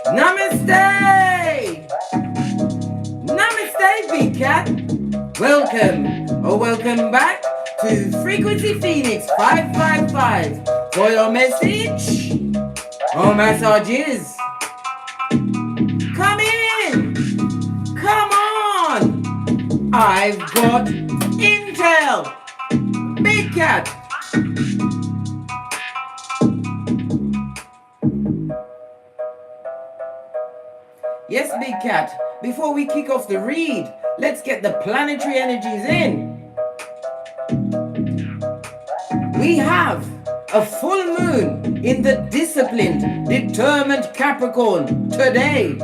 Namaste! Namaste, Big Cat. Welcome back to Frequency Phoenix 555 for your message or messages. Come in! Come on! I've got intel! Big Cat! Yes, Big Cat, before we kick off the read, let's get the planetary energies in. We have a full moon in the disciplined, determined Capricorn today.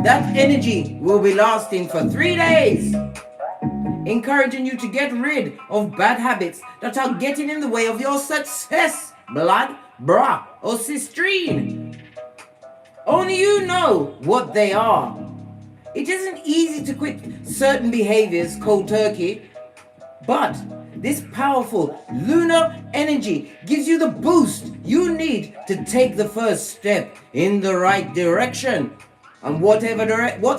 That energy will be lasting for 3 days, encouraging you to get rid of bad habits that are getting in the way of your success, blood, bra, or sistrine. Only you know what they are. It isn't easy to quit certain behaviors cold turkey, but this powerful lunar energy gives you the boost you need to take the first step in the right direction. And what's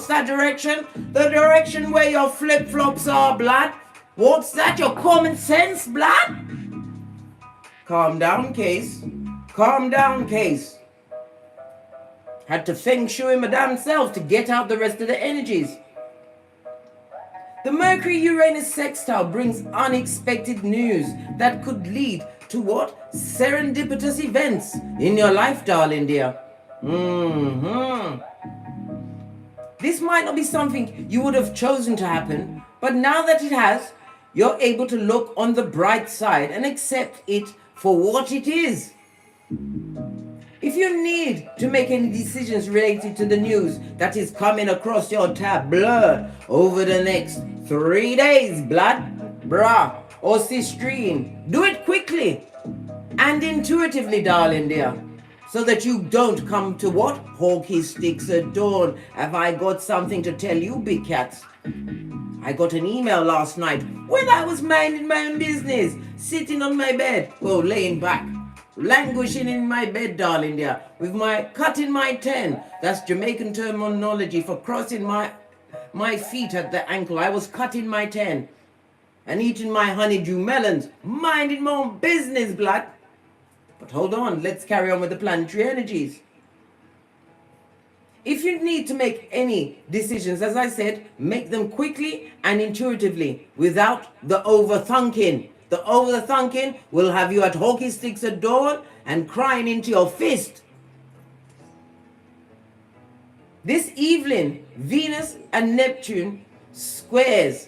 that direction? The direction where your flip-flops are, blood. What's that? Your common sense, blood? Calm down, Case. Calm down, Case. Had to feng shui my damn self to get out the rest of the energies. The Mercury-Uranus sextile brings unexpected news that could lead to what? Serendipitous events in your life, darling dear. This might not be something you would have chosen to happen, but now that it has, you're able to look on the bright side and accept it for what it is. If you need to make any decisions related to the news that is coming across your tableau over the next 3 days, blood, bra, or sistrine, do it quickly and intuitively, darling dear, so that you don't come to what? Hawky sticks at dawn. Have I got something to tell you, Big Cats? I got an email last night when I was minding my own business, sitting on my bed, well, laying back, languishing in my bed, darling dear, with my cutting my 10. That's Jamaican terminology for crossing my feet at the ankle. I was cutting my 10 and eating my honeydew melons, minding my own business, blood. But hold on, let's carry on with the planetary energies. If you need to make any decisions, as I said, make them quickly and intuitively without the overthinking. The overthinking will have you at hockey sticks at dawn and crying into your fist. This evening, Venus and Neptune squares,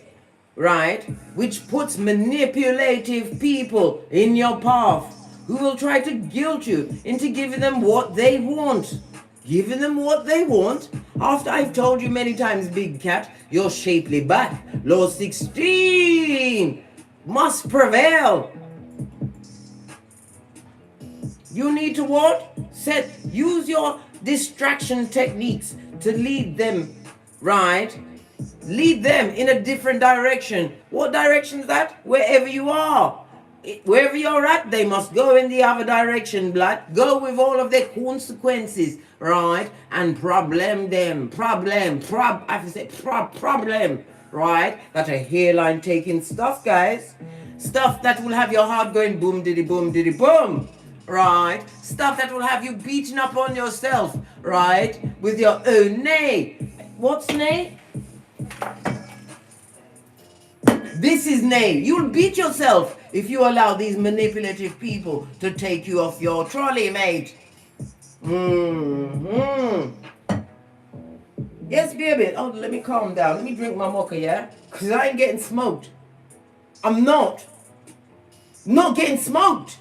right? Which puts manipulative people in your path who will try to guilt you into giving them what they want. Giving them what they want after I've told you many times, Big Cat, your shapely back, law 16, must prevail. You need to what? Use your distraction techniques to lead them, right? Lead them in a different direction. What direction is that? Wherever you are. Wherever you're at, they must go in the other direction, blood. Go with all of their consequences, right? And problem, right? That's a hairline taking stuff, guys. Stuff that will have your heart going boom diddy boom, right? Stuff that will have you beating up on yourself, right? With your own nay. What's nay? This is nay. You'll beat yourself if you allow these manipulative people to take you off your trolley, mate. Yes, baby. Oh, let me calm down. Let me drink my mocha, yeah? Because I ain't getting smoked. I'm not getting smoked.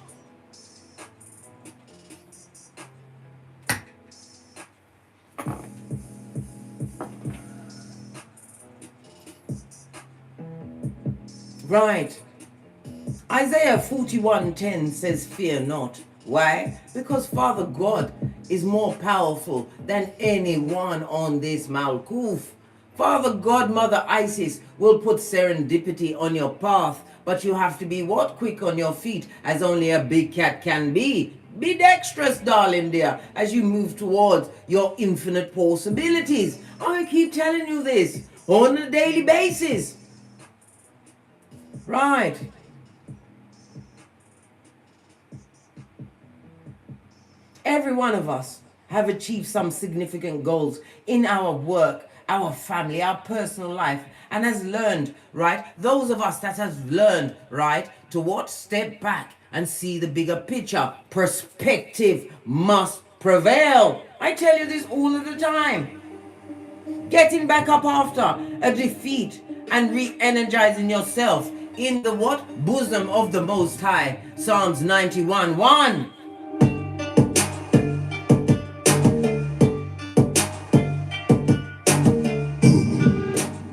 Right. Isaiah 41:10 says, fear not. Why? Because Father God is more powerful than anyone on this Malkuth. Father God, Mother Isis will put serendipity on your path, but you have to be what? Quick on your feet, as only a big cat can be. Be dexterous, darling dear, as you move towards your infinite possibilities. I keep telling you this on a daily basis. Right. Every one of us have achieved some significant goals in our work, our family, our personal life, and has learned, right? Those of us that has learned, right, to what? Step back and see the bigger picture. Perspective must prevail. I tell you this all of the time. Getting back up after a defeat and re-energizing yourself in the what? Bosom of the Most High. Psalms 91:1.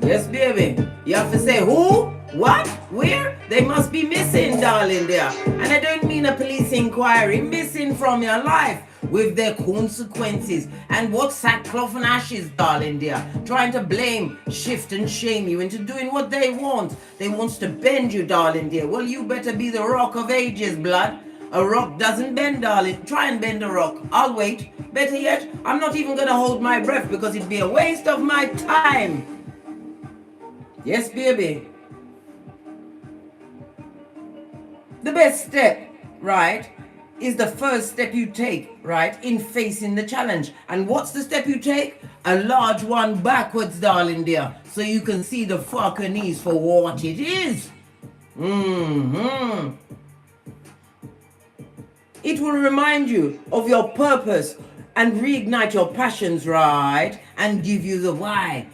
Yes, baby. You have to say who, what, where? They must be missing, darling there. And I don't mean a police inquiry. Missing from your life with their consequences. And what sackcloth and ashes, darling dear. Trying to blame, shift and shame you into doing what they want. They wants to bend you, darling dear. Well, you better be the rock of ages, blood. A rock doesn't bend, darling. Try and bend a rock. I'll wait. Better yet, I'm not even going to hold my breath because it'd be a waste of my time. Yes, baby. The best step, right, is the first step you take, right, in facing the challenge. And what's the step you take? A large one backwards, darling dear, so you can see the fucking knees for what it is. It will remind you of your purpose and reignite your passions, right? And give you the why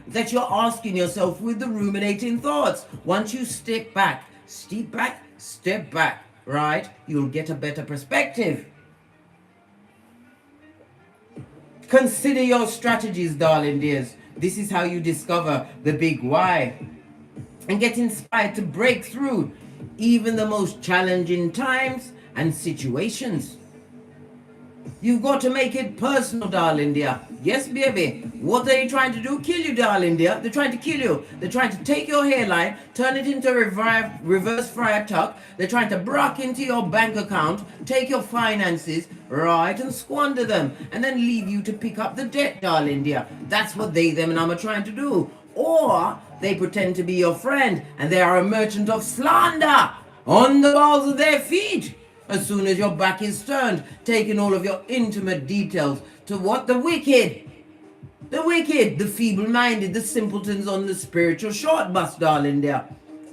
that you're asking yourself with the ruminating thoughts. Once you step back, right? You'll get a better perspective. Consider your strategies, darling dears. This is how you discover the big why and get inspired to break through even the most challenging times and situations. You've got to make it personal, darling dear. Yes, baby. What are they trying to do? Kill you, darling dear. They're trying to kill you. They're trying to take your hairline, turn it into a reverse friar tuck. They're trying to brock into your bank account, take your finances, right, and squander them, and then leave you to pick up the debt, darling dear. That's what they, them, and I'm trying to do. Or they pretend to be your friend, and they are a merchant of slander on the balls of their feet. As soon as your back is turned, taking all of your intimate details to what? The wicked, the feeble-minded, the simpletons on the spiritual short bus, darling dear.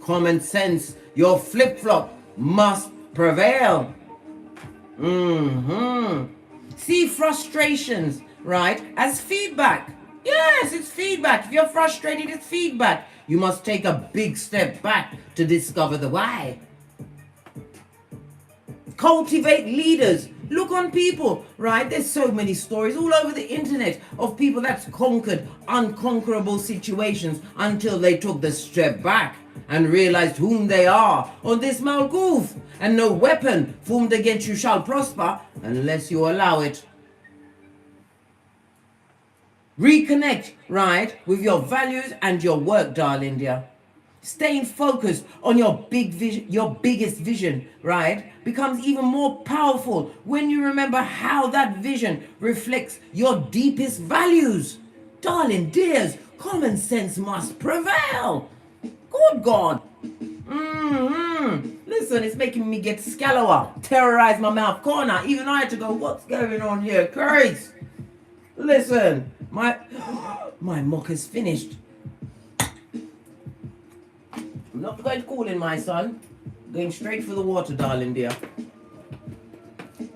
Common sense, your flip-flop must prevail. See frustrations, right, as feedback. Yes, it's feedback. If you're frustrated, it's feedback. You must take a big step back to discover the why. Cultivate leaders. Look on people, right? There's so many stories all over the internet of people that's conquered unconquerable situations until they took the step back and realized whom they are on this Malkuth. And no weapon formed against you shall prosper unless you allow it. Reconnect, right, with your values and your work, darling dear. Staying focused on your big vision, your biggest vision, right, becomes even more powerful when you remember how that vision reflects your deepest values. Darling dears, common sense must prevail. Good God. Listen, it's making me get scallower, terrorize my mouth corner. Even I had to go, what's going on here, Christ? Listen, my mock is finished. I'm not going to call in, my son. Going straight for the water, darling dear.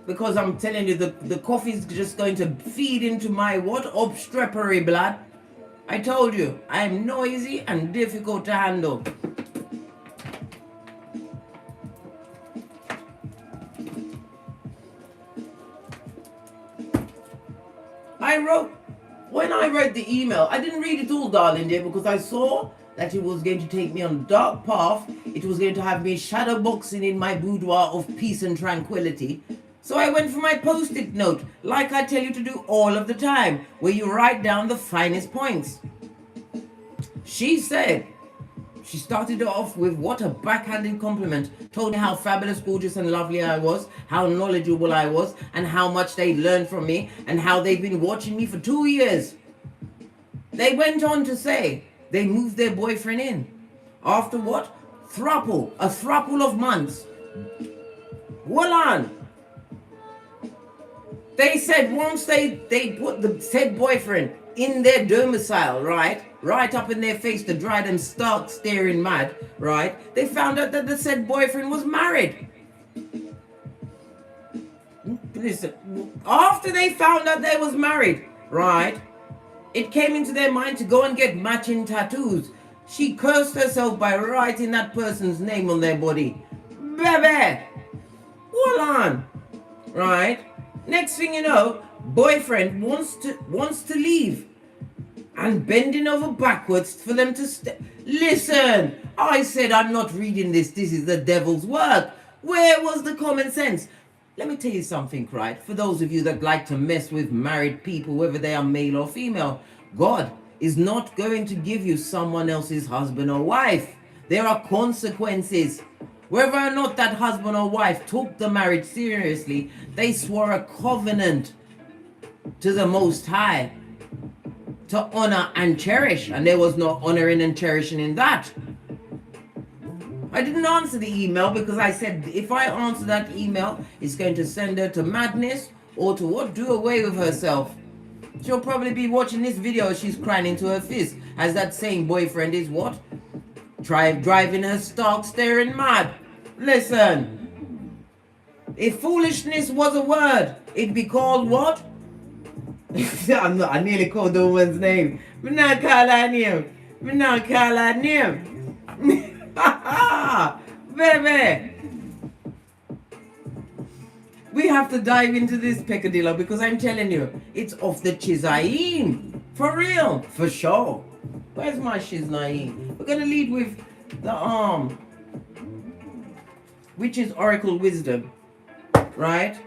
Because I'm telling you, the coffee's just going to feed into my what? Obstreperary blood. I told you, I'm noisy and difficult to handle. When I read the email, I didn't read it all, darling dear, because I saw that it was going to take me on a dark path. It was going to have me shadow boxing in my boudoir of peace and tranquility. So I went for my post-it note, like I tell you to do all of the time, where you write down the finest points. She said, she started it off with what a backhanded compliment. Told me how fabulous, gorgeous, and lovely I was, how knowledgeable I was, and how much they learned from me, and how they've been watching me for 2 years. They went on to say they moved their boyfriend in. After what? A throuple of months. Hold on. They said once they put the said boyfriend in their domicile, right up in their face to drive them stark staring mad, right? They found out that the said boyfriend was married. Listen, after they found out they was married, right? It came into their mind to go and get matching tattoos. She cursed herself by writing that person's name on their body. Baby, hold on, right? Next thing you know, boyfriend wants to leave and bending over backwards for them to listen. I said I'm not reading this. This is the devil's work. Where was the common sense? Let me tell you something, right? For those of you that like to mess with married people, whether they are male or female, God is not going to give you someone else's husband or wife. There are consequences. Whether or not that husband or wife took the marriage seriously, they swore a covenant to the Most High to honor and cherish, and there was no honoring and cherishing in that. I didn't answer the email because I said if I answer that email, it's going to send her to madness or to what? Do away with herself. She'll probably be watching this video as she's crying into her fist, as that same boyfriend is what? Driving her stark staring mad. Listen, if foolishness was a word, it'd be called what? I nearly called the woman's name. I'm not call her name. I'm not call her name. Baby. We have to dive into this peccadillo because I'm telling you, it's off the chizayin. For real, for sure. Where's my shiznayin? We're gonna lead with the which is Oracle Wisdom, right?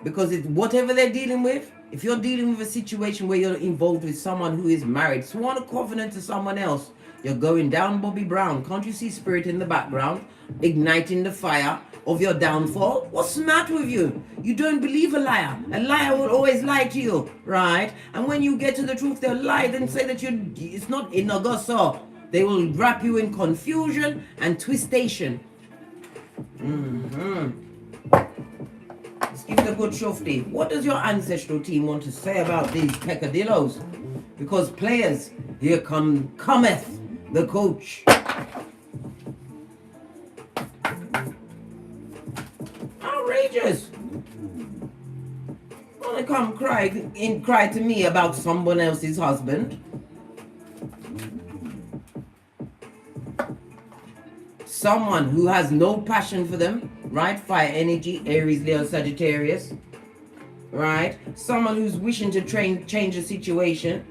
Because it's whatever they're dealing with. If you're dealing with a situation where you're involved with someone who is married, sworn a covenant to someone else, you're going down Bobby Brown. Can't you see spirit in the background igniting the fire of your downfall? What's the matter with you? You don't believe a liar. A liar will always lie to you, right? And when you get to the truth, they'll lie and say that it's not in Augusta. They will wrap you in confusion and twistation. Let's give it a good shufti. What does your ancestral team want to say about these peccadillos? Because players, here cometh the coach. Outrageous. Wanna come cry to me about someone else's husband? Someone who has no passion for them, right? Fire energy, Aries, Leo, Sagittarius, right? Someone who's wishing to change a situation,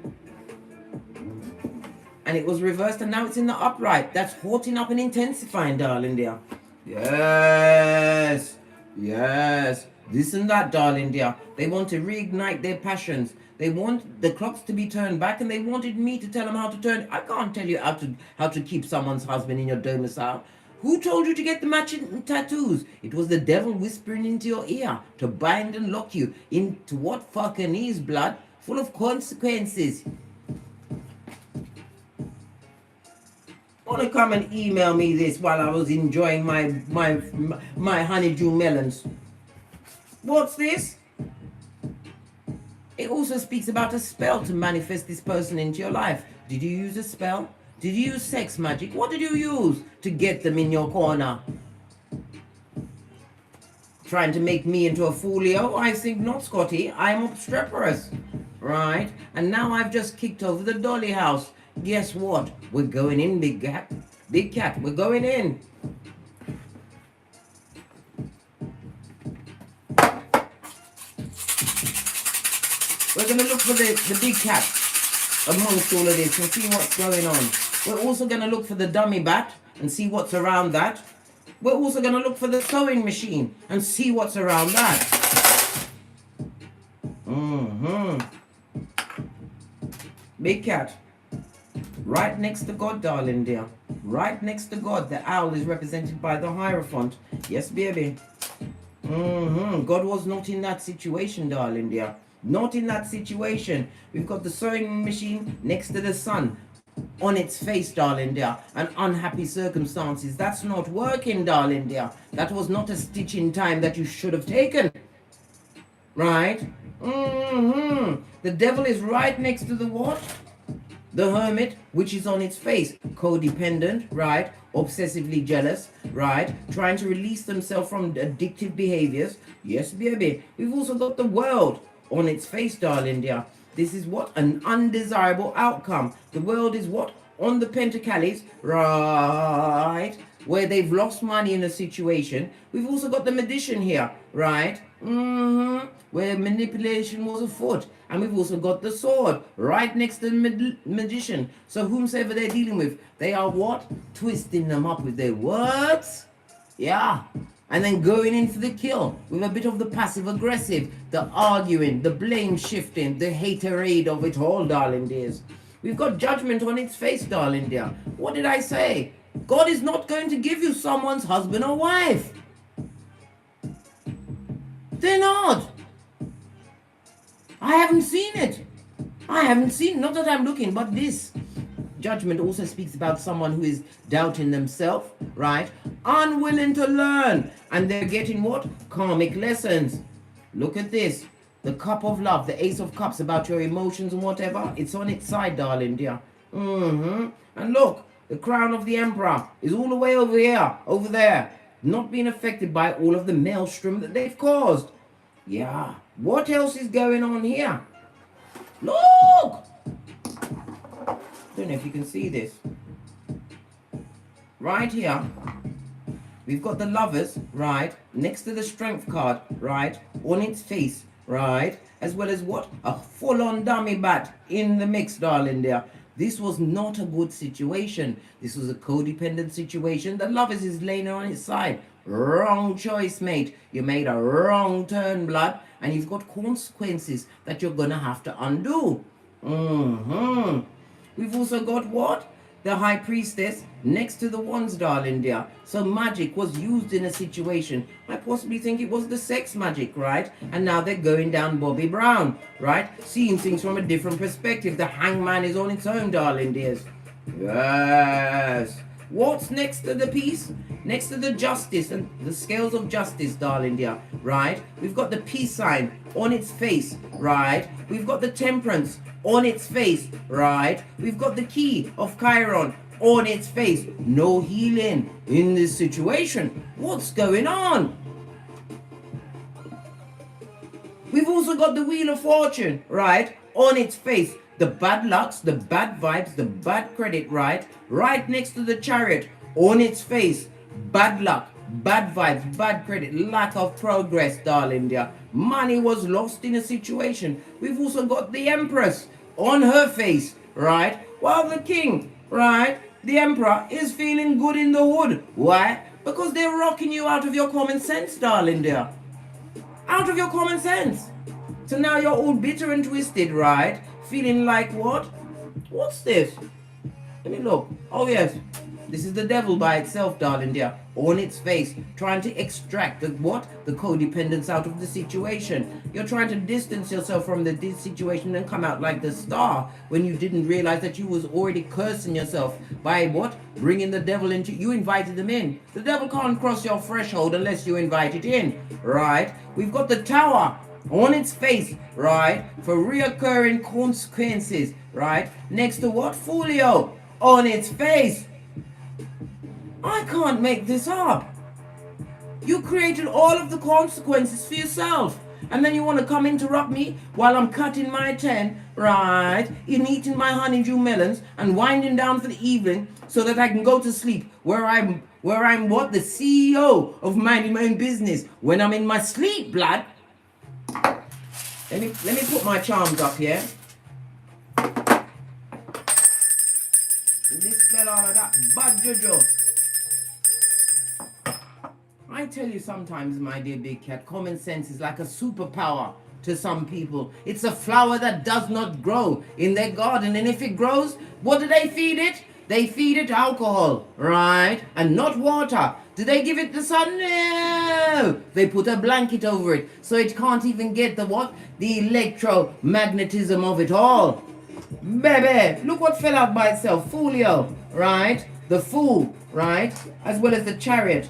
and it was reversed, and now it's in the upright. That's hotting up and intensifying, darling dear. Yes, yes. This and that, darling dear. They want to reignite their passions. They want the clocks to be turned back, and they wanted me to tell them how to turn. I can't tell you how to keep someone's husband in your domicile. Who told you to get the matching tattoos? It was the devil whispering into your ear to bind and lock you into what fucking is, blood, full of consequences. Want to come and email me this while I was enjoying my honeydew melons? What's this? It also speaks about a spell to manifest this person into your life. Did you use a spell? Did you use sex magic? What did you use to get them in your corner? Trying to make me into a foolio? I think not, Scotty. I'm obstreperous. Right? And now I've just kicked over the dolly house. Guess what? We're going in, big cat. Big cat, we're going in. We're going to look for the big cat amongst all of this and see what's going on. We're also going to look for the dummy bat and see what's around that. We're also going to look for the sewing machine and see what's around that. Big cat. right next to God, darling dear. Right next to God. The owl is represented by the Hierophant. Yes, baby. God was not in that situation, darling dear. Not in that situation. We've got the sewing machine next to the sun on its face, darling dear, and unhappy circumstances. That's not working, darling dear. That was not a stitch in time that you should have taken. Right? The devil is right next to the what? The Hermit, which is on its face. Codependent, right? Obsessively jealous, right? Trying to release themselves from addictive behaviors. Yes, baby. We've also got the World on its face, darling dear. This is what? An undesirable outcome. The World is what? On the Pentacles, right? Where they've lost money in a situation. We've also got the Magician here, right? Where manipulation was afoot. And we've also got the Sword right next to the Magician. So whomsoever they're dealing with, they are what? Twisting them up with their words. Yeah. And then going in for the kill with a bit of the passive aggressive, the arguing, the blame shifting, the haterade of it all, darling dears. We've got Judgment on its face, darling dear. What did I say? God is not going to give you someone's husband or wife. They're not. I haven't seen it. I haven't seen, not that I'm looking, but this. Judgment also speaks about someone who is doubting themselves, right? Unwilling to learn. And they're getting what? Karmic lessons. Look at this. The Cup of Love, the Ace of Cups, about your emotions and whatever. It's on its side, darling dear. And look, the crown of the Emperor is all the way over here, over there. Not being affected by all of the maelstrom that they've caused. Yeah. What else is going on here? Look! Don't know if you can see this. Right here, we've got the Lovers, right, next to the Strength card, right, on its face, right, as well as what? A full-on dummy bat in the mix, darling dear. This was not a good situation. This was a codependent situation. The Lovers is laying on its side. Wrong choice, mate. You made a wrong turn, blood, and you've got consequences that you're gonna have to undo. We've also got what? The High Priestess next to the Wands, darling dear. So magic was used in a situation. I possibly think it was the sex magic, right? And now they're going down Bobby Brown, right? Seeing things from a different perspective. The Hangman is on its own, darling dears. Yes. What's next to the Peace? Next to the Justice and the Scales of Justice, darling dear, right? We've got the Peace sign on its face, right? We've got the Temperance on its face, right? We've got the Key of Chiron on its face. No healing in this situation. What's going on? We've also got the Wheel of Fortune, right? On its face. The bad lucks, the bad vibes, the bad credit, right? Right next to the Chariot on its face. Bad luck, bad vibes, bad credit, lack of progress, darling dear. Money was lost in a situation. We've also got the Empress on her face, right? While the King, right, the Emperor is feeling good in the hood. Why? Because they're rocking you out of your common sense, darling dear. Out of your common sense. So now you're all bitter and twisted, right? Feeling like what? What's this? Let me look. Oh yes. This is the devil by itself, darling dear. On its face. Trying to extract the what? The codependence out of the situation. You're trying to distance yourself from the situation and come out like the star when you didn't realize that you was already cursing yourself by what? Bringing the devil into... You invited them in. The devil can't cross your threshold unless you invite it in. Right? We've got the Tower on its face, right, for reoccurring consequences, right, next to what? Folio on its face. I can't make this up. You created all of the consequences for yourself, and then you want to come interrupt me while I'm cutting my tent, right, in eating my honeydew melons and winding down for the evening so that I can go to sleep where I'm what? The CEO of minding my own business when I'm in my sleep, blood. Let me put my charms up here. Dispel all of that bad juju. I tell you sometimes, my dear big cat, common sense is like a superpower to some people. It's a flower that does not grow in their garden. And if it grows, what do they feed it? They feed it alcohol, right? And not water. Do they give it the sun? No. They put a blanket over it so it can't even get the what? The electromagnetism of it all. Baby, look what fell out by itself. Foolio, right? The fool, right? As well as the chariot.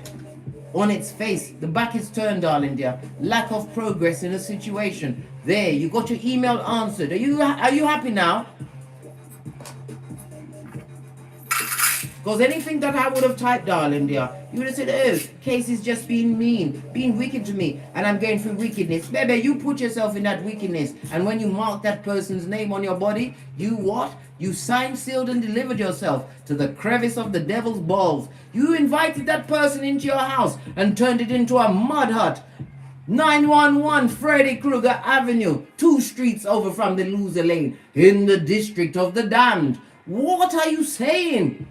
On its face, the back is turned, darling dear. Lack of progress in a situation. There, you got your email answered. Are you happy now? Because anything that I would have typed, darling dear, you would have said, oh, Casey's just being mean, being wicked to me, and I'm going through wickedness. Baby, you put yourself in that wickedness, and when you mark that person's name on your body, you what? You signed, sealed, and delivered yourself to the crevice of the devil's balls. You invited that person into your house and turned it into a mud hut. 911 Freddy Krueger Avenue, 2 streets over from the loser lane, in the district of the damned. What are you saying?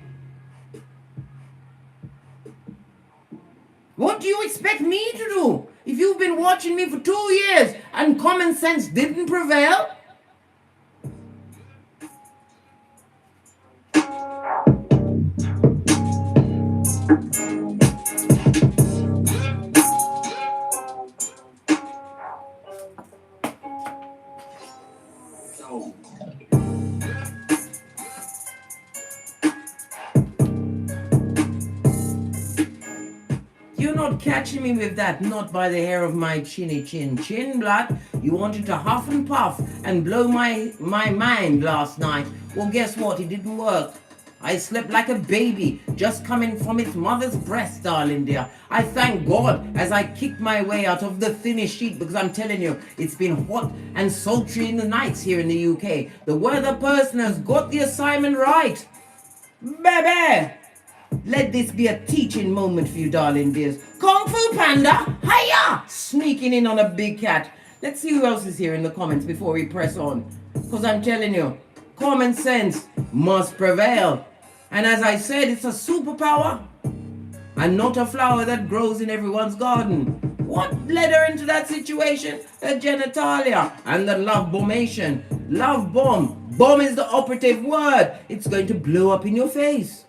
What do you expect me to do? If you've been watching me for 2 years and common sense didn't prevail? You're not catching me with that, not by the hair of my chinny chin blood. You wanted to huff and puff and blow my mind last night. Well, guess what? It didn't work. I slept like a baby, just coming from its mother's breast, darling dear. I thank God as I kicked my way out of the thinnest sheet, because I'm telling you, it's been hot and sultry in the nights here in the UK. The weather person has got the assignment right. Baby! Let this be a teaching moment for you, darling dears. Kung Fu Panda, hiya! Sneaking in on a big cat. Let's see who else is here in the comments before we press on. Because I'm telling you, common sense must prevail. And as I said, it's a superpower and not a flower that grows in everyone's garden. What led her into that situation? Her genitalia and the love bombation. Love bomb. Bomb is the operative word. It's going to blow up in your face.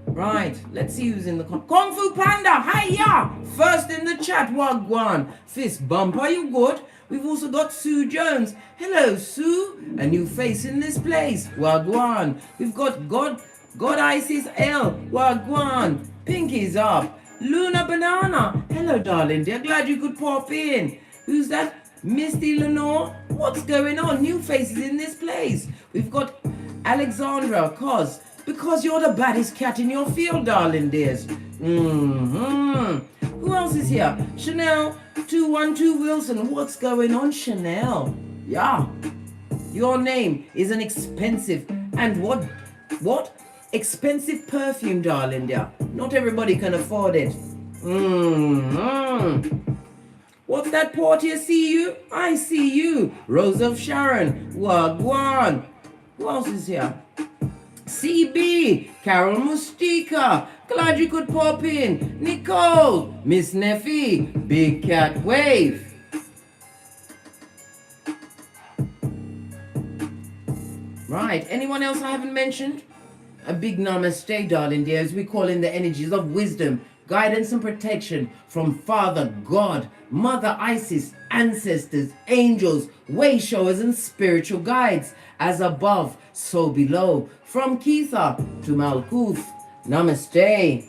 Right, let's see who's in the Kung Fu Panda, hiya! First in the chat, Wagwan. Fist bump, are you good? We've also got Sue Jones. Hello, Sue. A new face in this place, Wagwan. We've got God Isis L, Wagwan. Pinky's up. Luna Banana. Hello, darling dear. Glad you could pop in. Who's that? Misty Lenore. What's going on? New faces in this place. We've got Alexandra Cos. Because you're the baddest cat in your field, darling dears. Who else is here? Chanel 212 Wilson. What's going on, Chanel? Yeah. Your name is an expensive and what? Expensive perfume, darling dear. Not everybody can afford it. What's that, Portia? See you? I see you. Rose of Sharon. Wagwan. Who else is here? CB, Carol Mustika, glad you could pop in. Nicole, Miss Neffy, Big Cat Wave. Right, anyone else I haven't mentioned? A big namaste, darling dear, as we call in the energies of wisdom, guidance and protection from Father God, Mother Isis, ancestors, angels, way showers and spiritual guides, as above, so below. From Keitha to Malkuth, namaste.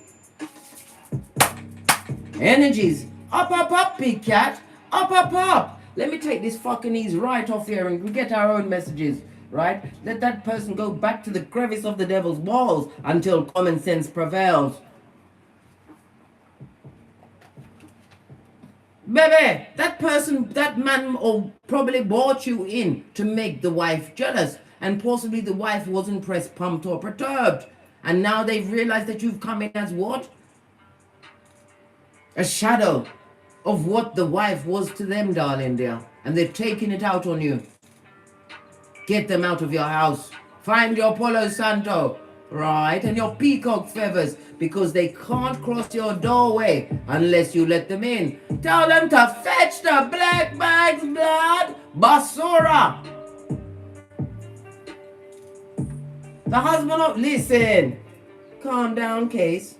Energies, up, big cat, up. Let me take this fucking ease right off here and we get our own messages, right? Let that person go back to the crevice of the devil's walls until common sense prevails. Baby, that person, that man probably brought you in to make the wife jealous. And possibly the wife wasn't pressed, pumped, or perturbed. And now they've realized that you've come in as what? A shadow of what the wife was to them, darling dear. And they've taken it out on you. Get them out of your house. Find your Palo Santo. right? And your peacock feathers, because they can't cross your doorway unless you let them in. Tell them to fetch the black bag's blood, basura. The husband of, listen, calm down, Case.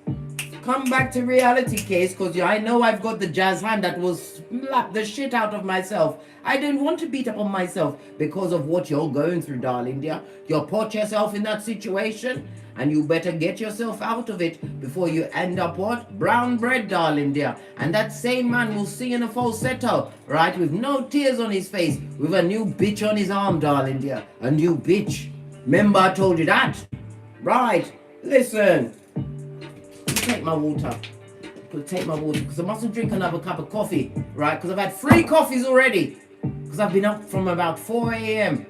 Come back to reality, Case, because I know I've got the jazz hand that will slap the shit out of myself. I don't want to beat up on myself because of what you're going through, darling dear. You put yourself in that situation, and you better get yourself out of it before you end up what? Brown bread, darling dear. And that same man will sing in a falsetto, right, with no tears on his face, with a new bitch on his arm, darling dear. A new bitch. Remember I told you that? Right. Listen. Take my water. Take my water because I mustn't drink another cup of coffee, right? Because I've had 3 coffees already. Because I've been up from about 4 a.m.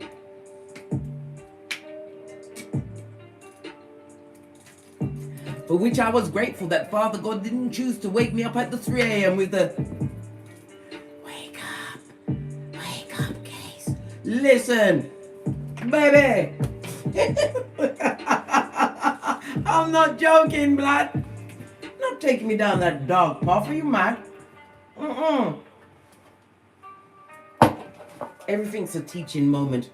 For which I was grateful that Father God didn't choose to wake me up at the 3 a.m. with the wake up case. Listen, baby. I'm not joking, blood. Not taking me down that dark path. Are you mad? Everything's a teaching moment.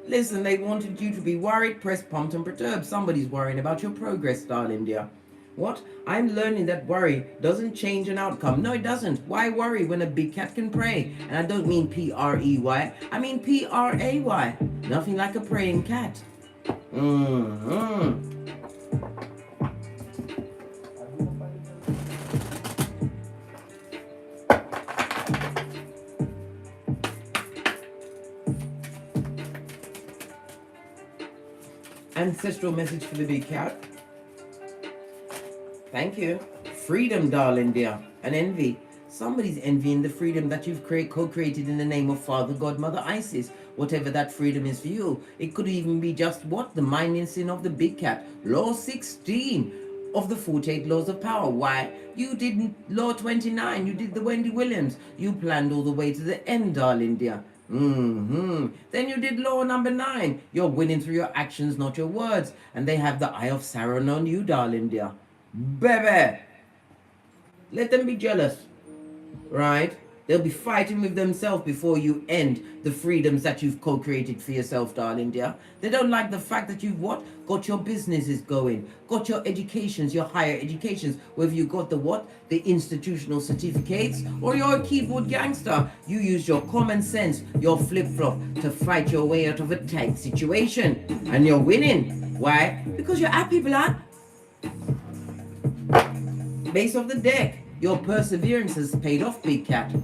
Listen, they wanted you to be worried, pressed, pumped, and perturbed. Somebody's worrying about your progress, darling dear. What? I'm learning that worry doesn't change an outcome. No, it doesn't. Why worry when a big cat can pray? And I don't mean P-R-E-Y. I mean P-R-A-Y. Nothing like a praying cat. Ancestral message for the big cat. Thank you. Freedom, darling dear. And envy. Somebody's envying the freedom that you've co-created in the name of Father, God, Mother, Isis. Whatever that freedom is for you. It could even be just what? The minding sin of the big cat. Law 16 of the 48 laws of power. Why? You didn't law 29. You did the Wendy Williams. You planned all the way to the end, darling dear. Then you did law number 9. You're winning through your actions, not your words. And they have the eye of Sauron on you, darling dear. Baby. Let them be jealous. Right? They'll be fighting with themselves before you end the freedoms that you've co-created for yourself, darling dear. They don't like the fact that you've what? Got your businesses going. Got your educations, your higher educations. Whether you got the what? The institutional certificates. Or you're a keyboard gangster. You use your common sense, your flip-flop to fight your way out of a tight situation. And you're winning. Why? Because you're happy, blood. Base of the deck. Your perseverance has paid off, big cat.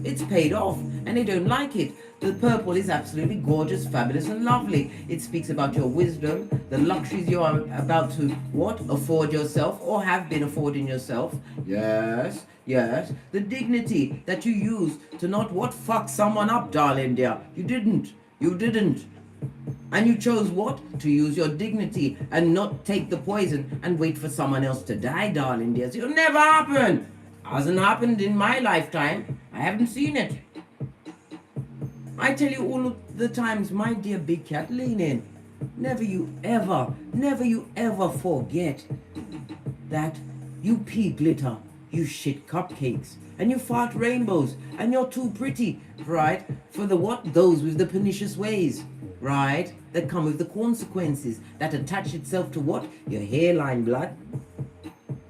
It's paid off, and they don't like it. The purple is absolutely gorgeous, fabulous, and lovely. It speaks about your wisdom, the luxuries you are about to, what? Afford yourself, or have been affording yourself. Yes, yes. The dignity that you use to not, what? Fuck someone up, darling dear. You didn't. You didn't. And you chose what? To use your dignity and not take the poison and wait for someone else to die, darling dear. It'll never happen. Hasn't happened in my lifetime. I haven't seen it. I tell you all of the times, my dear big cat, lean in. Never you ever forget that you pea glitter, you shit cupcakes, and you fart rainbows, and you're too pretty, right? For the what? Those with the pernicious ways, right? That come with the consequences, that attach itself to what? Your hairline, blood.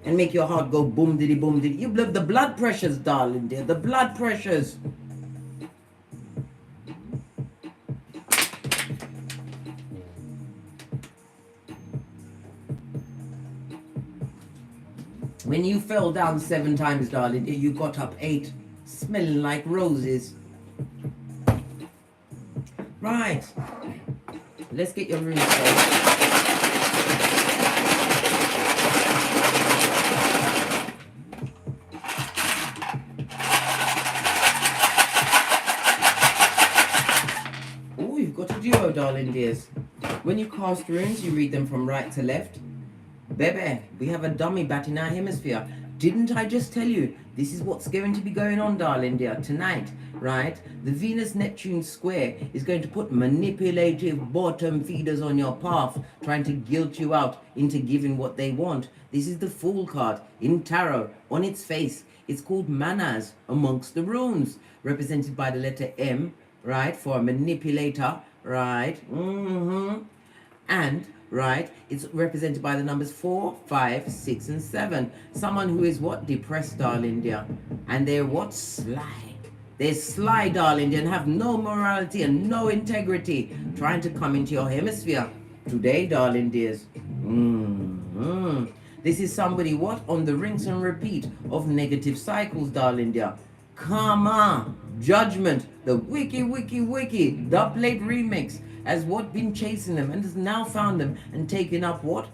And make your heart go boom diddy boom diddy. You the blood pressures, darling dear. The blood pressures. When you fell down 7 times, darling dear, you got up 8, smelling like roses. Right. Let's get your room safe. Duo, darling dears. When you cast runes, you read them from right to left. Baby, we have a dummy bat in our hemisphere. Didn't I just tell you? This is what's going to be going on, darling dear, tonight, right? The Venus-Neptune square is going to put manipulative bottom feeders on your path, trying to guilt you out into giving what they want. This is the Fool card in Tarot. On its face, it's called Manners amongst the runes, represented by the letter M, right, for a manipulator, right? And right, it's represented by the numbers 4, 5, 6, and 7. Someone who is what? Depressed, darling dear. And they're what? Sly. They're sly, darling dear, and have no morality and no integrity, trying to come into your hemisphere today, darling dears. This is somebody what? On the rinse and repeat of negative cycles, darling dear. Karma, judgment, the wiki, the plate remix has what been chasing them and has now found them and taken up what?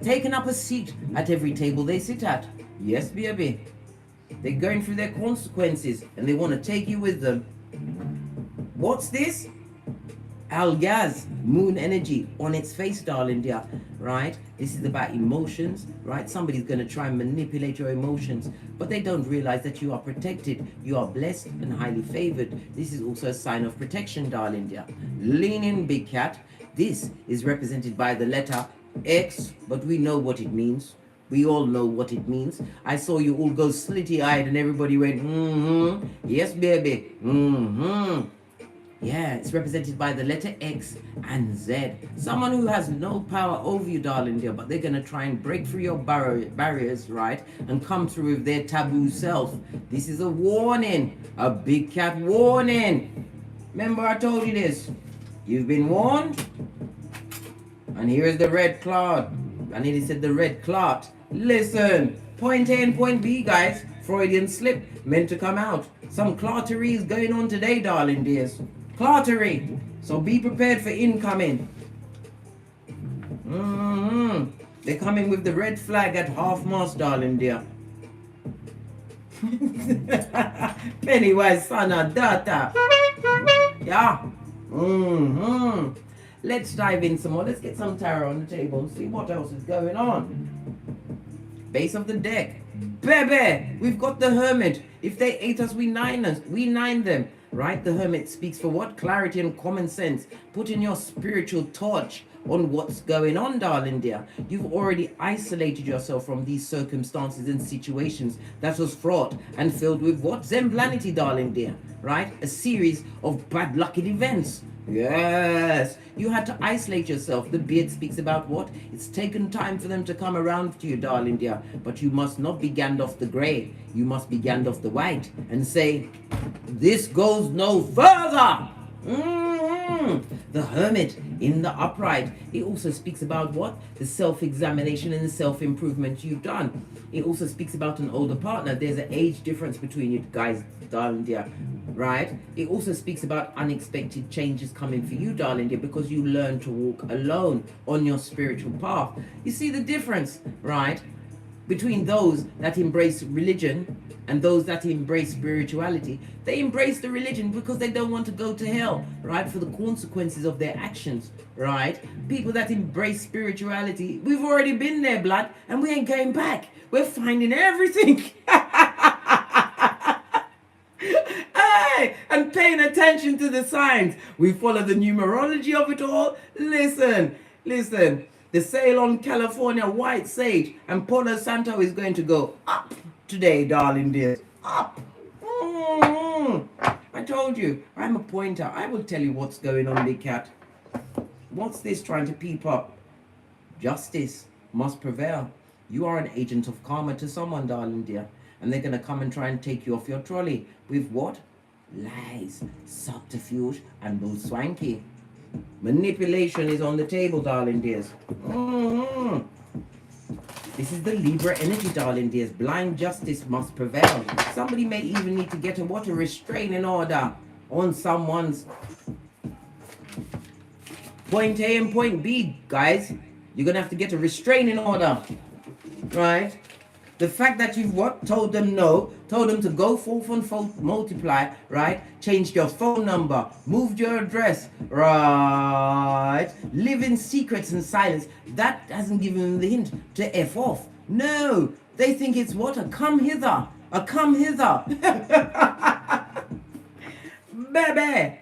Taken up a seat at every table they sit at. Yes, baby. They're going through their consequences and they want to take you with them. What's this? Algaz, moon energy on its face, darling dear, right? This is about emotions, right? Somebody's going to try and manipulate your emotions, but they don't realize that you are protected. You are blessed and highly favored. This is also a sign of protection, darling dear. Lean in, big cat. This is represented by the letter X, but we know what it means. We all know what it means. I saw you all go slitty-eyed and everybody went, yes, baby, Yeah, it's represented by the letter X and Z. Someone who has no power over you, darling dear, but they're going to try and break through your barriers, right? And come through with their taboo self. This is a warning, a big cat warning. Remember I told you this. You've been warned. And here's the red cloud. I nearly said the red clot. Listen, point A and point B, guys. Freudian slip, meant to come out. Some clottery is going on today, darling dears. Clottery. So be prepared for incoming. They're coming with the red flag at half-mast, darling dear. Pennywise, son of data. Yeah. Let's dive in some more. Let's get some tarot on the table and see what else is going on. Base of the deck. Baby, we've got the Hermit. If they ate us, we nine them. Right? The Hermit speaks for what? Clarity and common sense. Putting your spiritual torch on what's going on, darling dear. You've already isolated yourself from these circumstances and situations that was fraught and filled with what? Zemblanity, darling dear. Right? A series of bad lucky events. Yes, you had to isolate yourself. The beard speaks about what? It's taken time for them to come around to you, darling dear. But you must not be Gandalf the Grey. You must be Gandalf the White and say, this goes no further. The Hermit in the upright. It also speaks about what? The self-examination and the self-improvement you've done. It also speaks about an older partner. There's an age difference between you guys, darling dear, right? It also speaks about unexpected changes coming for you, darling dear, because you learn to walk alone on your spiritual path. You see the difference, right, between those that embrace religion and those that embrace spirituality. They embrace the religion because they don't want to go to hell, right, for the consequences of their actions, right? People that embrace spirituality, we've already been there, blood, and we ain't going back. We're finding everything. Hey, and paying attention to the signs. We follow the numerology of it all. Listen. The Ceylon, California white sage and Palo Santo is going to go up today, darling dear. Up. I told you, I'm a pointer. I will tell you what's going on, big cat. What's this trying to peep up? Justice must prevail. You are an agent of karma to someone, darling dear. And they're going to come and try and take you off your trolley. With what? Lies, subterfuge, and bull swanky. Manipulation is on the table, darling dears. This is the Libra energy, darling dears. Blind justice must prevail. Somebody may even need to get a restraining order on someone's point A and point B, guys. You're going to have to get a restraining order, right? The fact that you've told them no, told them to go forth and multiply, right? Changed your phone number, moved your address, right? Live in secrets and silence. That hasn't given them the hint to F off, No, they think it's what? A come hither. A come hither. Baby.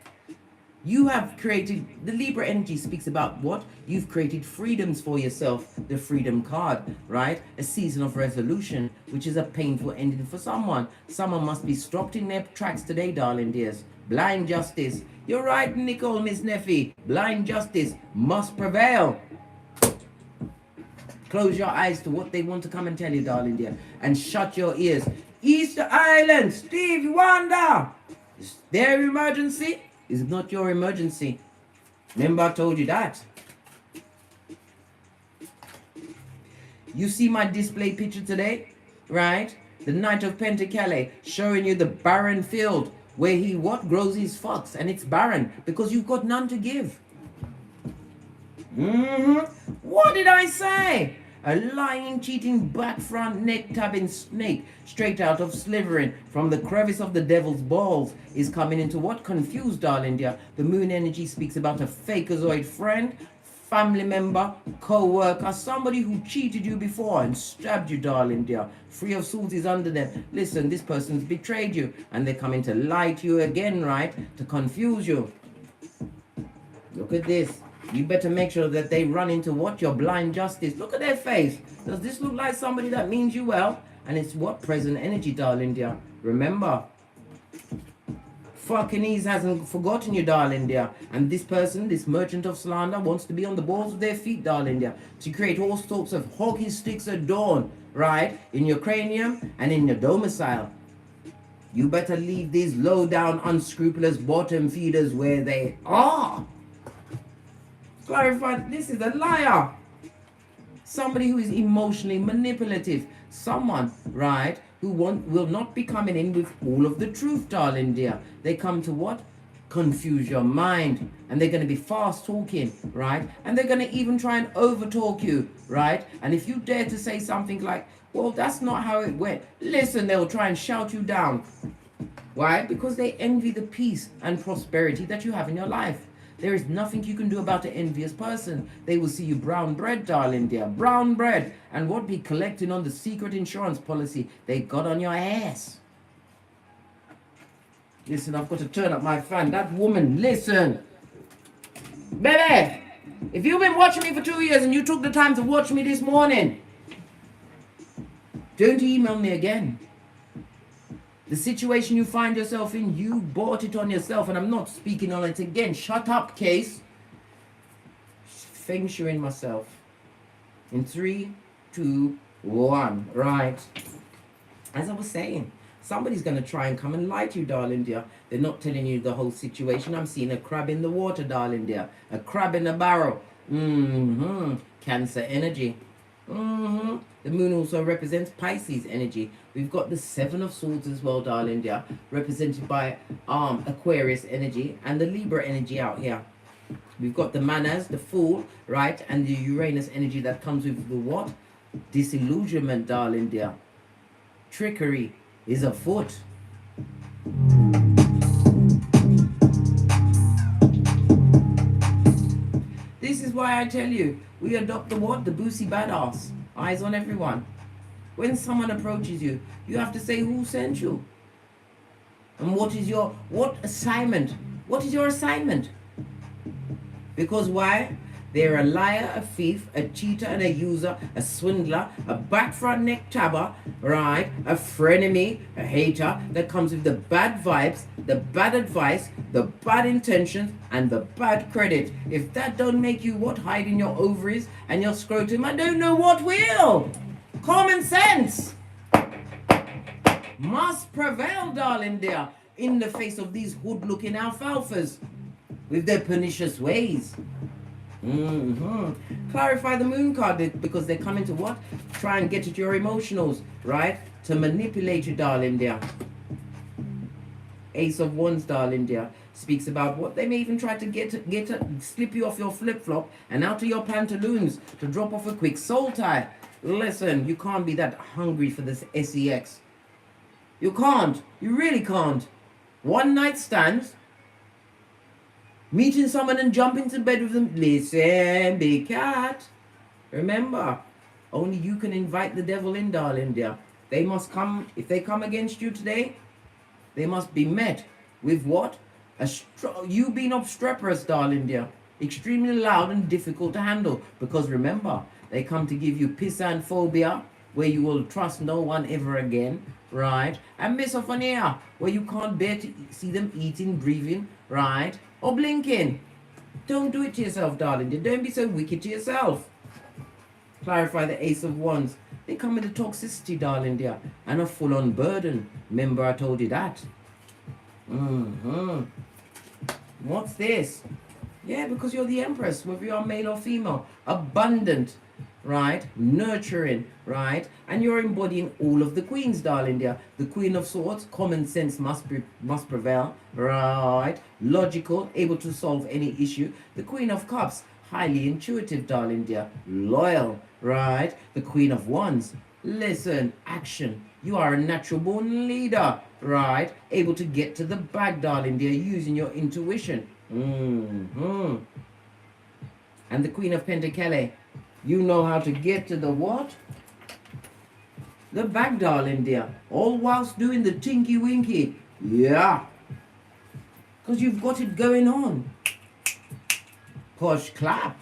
You have created, the Libra energy speaks about what? You've created freedoms for yourself, the freedom card, right? A season of resolution, which is a painful ending for someone. Someone must be stopped in their tracks today, darling dears. Blind justice. You're right, Nicole, Miss Neffy. Blind justice must prevail. Close your eyes to what they want to come and tell you, darling dear, and shut your ears. Easter Island, Stevie Wonder. Is there emergency? Is not your emergency. Remember I told you that. You see my display picture today, right? The Knight of Pentacles showing you the barren field where he what? Grows his fox, and it's barren because you've got none to give. What did I say? A lying, cheating, back front, neck tapping snake, straight out of Slytherin, from the crevice of the devil's balls, is coming into what? Confused, darling dear. The moon energy speaks about a fakeazoid friend, family member, co-worker, somebody who cheated you before and stabbed you, darling dear. Three of Swords is under them. Listen, this person's betrayed you, and they're coming to lie to you again, right? To confuse you. Look at this. You better make sure that they run into what? Your blind justice. Look at their face. Does this look like somebody that means you well? And it's what? Present energy, darling dear. Remember, fucking ease hasn't forgotten you, darling dear. And this person, this merchant of slander, wants to be on the balls of their feet, darling dear, to create all sorts of hockey sticks at dawn, right? In your cranium and in your domicile. You better leave these low-down, unscrupulous bottom feeders where they are. Clarify, this is a liar. Somebody who is emotionally manipulative. Someone, right, who will not be coming in with all of the truth, darling dear. They come to what? Confuse your mind. And they're going to be fast talking, right? And they're going to even try and over talk you, right? And if you dare to say something like, well, that's not how it went. Listen, they'll try and shout you down. Why? Because they envy the peace and prosperity that you have in your life. There is nothing you can do about an envious person. They will see you brown bread, darling dear. Brown bread. And what be collecting on the secret insurance policy they got on your ass. Listen, I've got to turn up my fan. That woman, listen. Baby, if you've been watching me for 2 years and you took the time to watch me this morning, don't email me again. The situation you find yourself in, you bought it on yourself, and I'm not speaking on it again. Shut up, case. Feng shuiing myself. In 3, 2, 1. Right. As I was saying, somebody's going to try and come and lie to you, darling dear. They're not telling you the whole situation. I'm seeing a crab in the water, darling dear. A crab in a barrel. Cancer energy. The moon also represents Pisces energy. We've got the 7 of Swords as well, darling dear, represented by Aquarius energy and the Libra energy out here. We've got the Manners, the Fool, right, and the Uranus energy that comes with the what? Disillusionment, darling dear. Trickery is afoot. This is why I tell you, we adopt the what? The boosie badass. Eyes on everyone. When someone approaches you, you have to say who sent you. And what is your assignment? What is your assignment? Because why? They're a liar, a thief, a cheater, and a user, a swindler, a back front neck tabber, right? A frenemy, a hater that comes with the bad vibes, the bad advice, the bad intentions, and the bad credit. If that don't make you what? Hide in your ovaries and your scrotum, I don't know what will. Common sense must prevail, darling dear, in the face of these hood-looking alfalfas with their pernicious ways. Clarify the moon card, because they're coming to what? Try and get at your emotionals, right? To manipulate you, darling dear. Ace of Wands, darling dear, speaks about what? They may even try to slip you off your flip-flop and out of your pantaloons to drop off a quick soul tie. Listen, you can't be that hungry for this sex. You can't. You really can't. One night stands. Meeting someone and jump into bed with them. Listen, big cat. Remember, Only you can invite the devil in, darling dear. They must come, if they come against you today, they must be met with what? You being obstreperous, darling dear. Extremely loud and difficult to handle. Because remember, they come to give you phobia, where you will trust no one ever again, right? And misophonia, where you can't bear to see them eating, breathing, right? Or blinking. Don't do it to yourself, darling dear. Don't be so wicked to yourself. Clarify the Ace of Wands. They come with the toxicity, darling dear, and a full-on burden. Remember I told you that. What's this? Yeah, because you're the Empress, whether you're male or female. Abundant, right? Nurturing, right? And you're embodying all of the queens, darling dear. The Queen of Swords, common sense must prevail, right? Logical, able to solve any issue. The Queen of Cups, highly intuitive, darling dear. Loyal, right? The Queen of Wands, listen, action. You are a natural born leader, right? Able to get to the bag, darling dear, using your intuition. And the Queen of Pentacles, you know how to get to the what? The bag, darling dear. All whilst doing the tinky winky. Yeah. Because you've got it going on. Push, clap.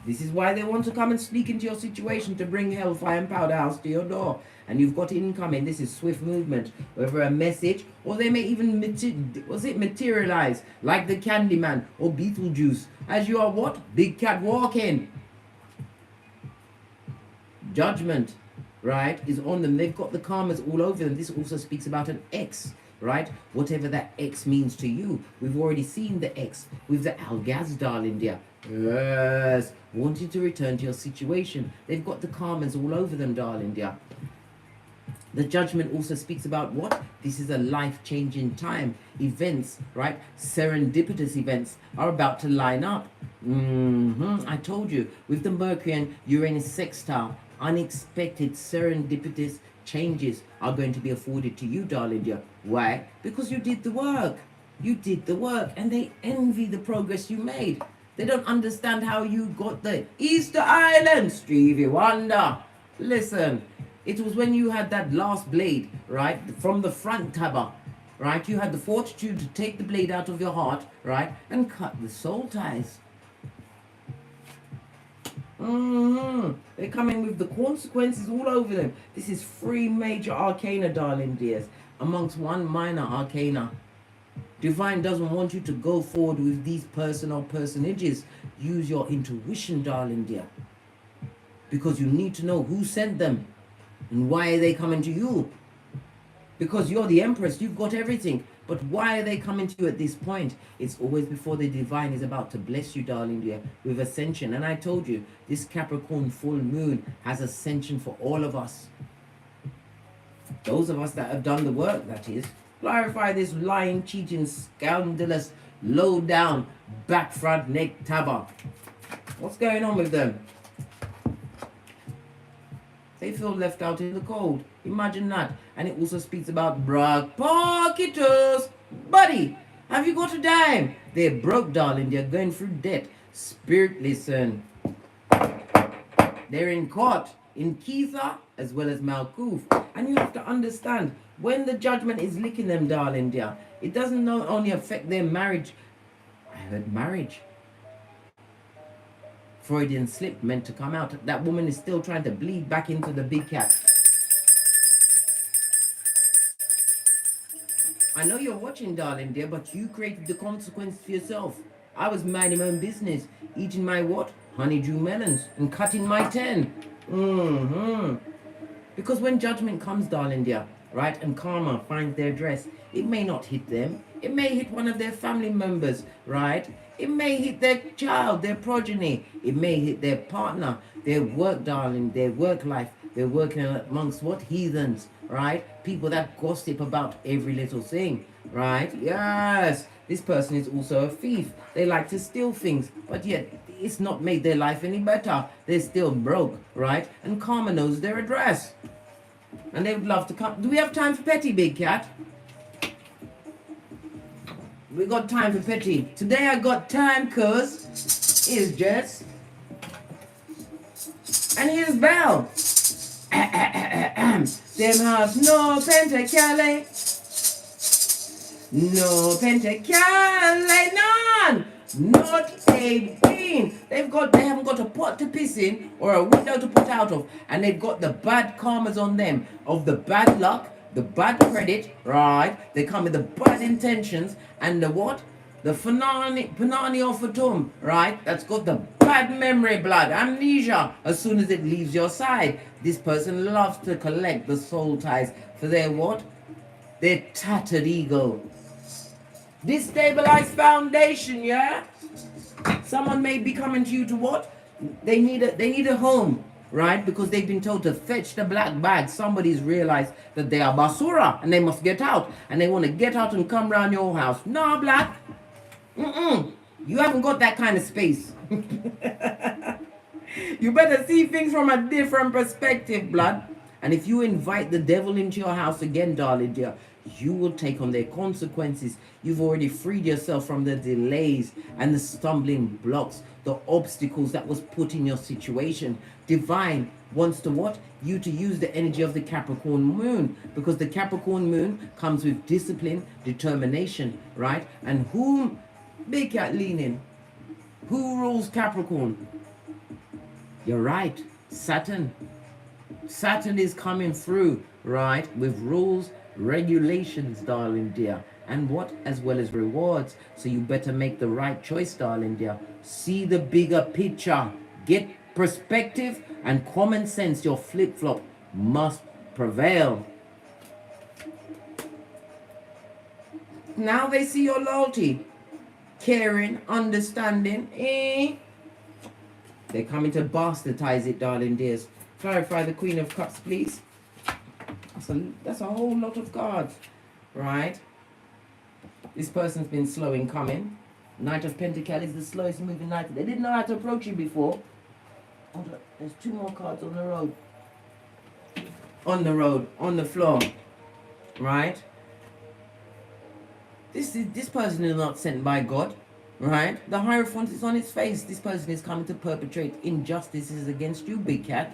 This is why they want to come and sneak into your situation to bring hellfire and powder house to your door. And you've got incoming. This is swift movement. Whether a message, or they may even materialize like the Candyman or Beetlejuice. As you are what? Big cat walking. Judgment, right, is on them. They've got the karmas all over them. This also speaks about an X, right? Whatever that X means to you. We've already seen the X with the Algaz, darling dear. Yes, wanting to return to your situation. They've got the karmas all over them, darling dear. The Judgment also speaks about what? This is a life-changing time. Events, right? Serendipitous events are about to line up. I told you, with the Mercury and Uranus sextile, unexpected serendipitous changes are going to be afforded to you, darling dear. Why? Because you did the work. You did the work, and they envy the progress you made. They don't understand how you got the Easter Island, Stevie Wonder. Listen, it was when you had that last blade, right, from the front tabber, right? You had the fortitude to take the blade out of your heart, right, and cut the soul ties. They come in with the consequences all over them. This is 3 major arcana, darling dears, amongst 1 minor arcana. Divine doesn't want you to go forward with these personal personages. Use your intuition, darling dear. Because you need to know who sent them and why are they coming to you. Because you're the Empress, you've got everything. But why are they coming to you at this point? It's always before the divine is about to bless you, darling dear, with ascension. And I told you, this Capricorn full moon has ascension for all of us. Those of us that have done the work, that is. Clarify this lying, cheating, scandalous, low down, back front neck tabber. What's going on with them? They feel left out in the cold. Imagine that. And it also speaks about broke pocketers. Buddy, have you got a dime? They're broke, darling. They're going through debt. Spirit, listen. They're in court in Kitha as well as Malkuth. And you have to understand, when the Judgment is licking them, darling dear, it doesn't not only affect their marriage. I heard marriage. Freudian slip meant to come out. That woman is still trying to bleed back into the big cat. I know you're watching, darling dear, but you created the consequence for yourself. I was minding my own business, eating my what? Honeydew melons and cutting my 10. Because when judgment comes, darling dear, right, and karma finds their address, it may not hit them. It may hit one of their family members, right? It may hit their child, their progeny. It may hit their partner, their work, darling, their work life. They're working amongst what? Heathens, right? People that gossip about every little thing, right? Yes, this person is also a thief. They like to steal things, but yet it's not made their life any better. They're still broke, right? And karma knows their address. And they would love to come. Do we have time for petty, big cat? We got time for petty. Today I got time, cuz it's just And here's Bell. Them have no pentacale. No pentacale, none. Not a bean. They haven't got a pot to piss in or a window to put out of. And they've got the bad karmas on them of the bad luck, the bad credit, right? They come with the bad intentions and the what? The Panani of Fatum, right? That's got the bad memory blood, amnesia, as soon as it leaves your side. This person loves to collect the soul ties for their what? Their tattered ego. Destabilized foundation, yeah? Someone may be coming to you to what? They need a home, right? Because they've been told to fetch the black bag. Somebody's realized that they are basura and they must get out. And they want to get out and come round your house. Nah, black. You haven't got that kind of space. You better see things from a different perspective, blood. And if you invite the devil into your house again, darling dear, you will take on their consequences. You've already freed yourself from the delays and the stumbling blocks, the obstacles that was put in your situation. Divine wants to what? You to use the energy of the Capricorn moon, because the Capricorn moon comes with discipline, determination, right? And whom, Big Cat leaning, who rules Capricorn? You're right, Saturn. Saturn is coming through, right, with rules, regulations, darling dear, and what? As well as rewards. So you better make the right choice, darling dear. See the bigger picture. Get perspective and common sense. Your flip-flop must prevail. Now they see your loyalty, caring, understanding. They're coming to bastardize it, darling dears. Clarify the Queen of Cups, please. That's a whole lot of cards, right? This person's been slow in coming. Knight of Pentacles is the slowest moving knight. They didn't know how to approach you before. There's 2 more cards on the road. On the road, on the floor, right? This person is not sent by God, right? The Hierophant is on its face. This person is coming to perpetrate injustices against you, Big Cat.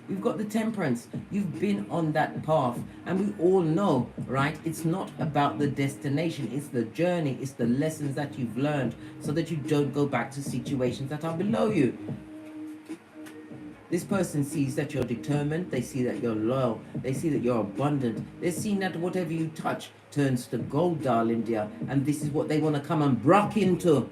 We've got the Temperance. You've been on that path. And we all know, right? It's not about the destination. It's the journey. It's the lessons that you've learned so that you don't go back to situations that are below you. This person sees that you're determined. They see that you're loyal. They see that you're abundant. They're seeing that whatever you touch turns to gold, darling dear. And this is what they want to come and brock into.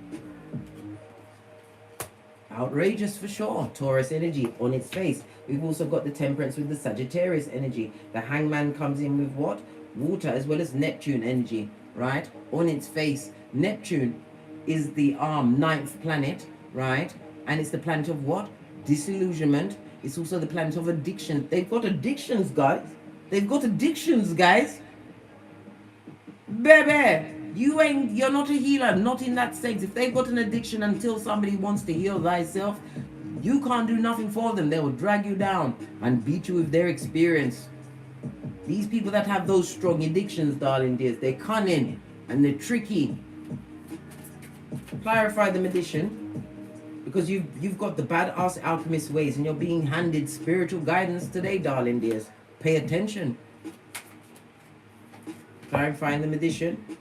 Outrageous for sure. Taurus energy on its face. We've also got the Temperance with the Sagittarius energy. The Hangman comes in with what? Water, as well as Neptune energy, right? On its face. Neptune is the 9th planet, right? And it's the planet of what? Disillusionment. It's also the planet of addiction. They've got addictions, guys. They've got addictions, guys. Baby, you're not a healer, not in that sense. If they've got an addiction until somebody wants to heal thyself, you can't do nothing for them. They will drag you down and beat you with their experience. These people that have those strong addictions, darling dears, they're cunning and they're tricky. Clarify the magician, because you've got the badass alchemist ways and you're being handed spiritual guidance today, darling dears. Pay attention. Clarifying the magician.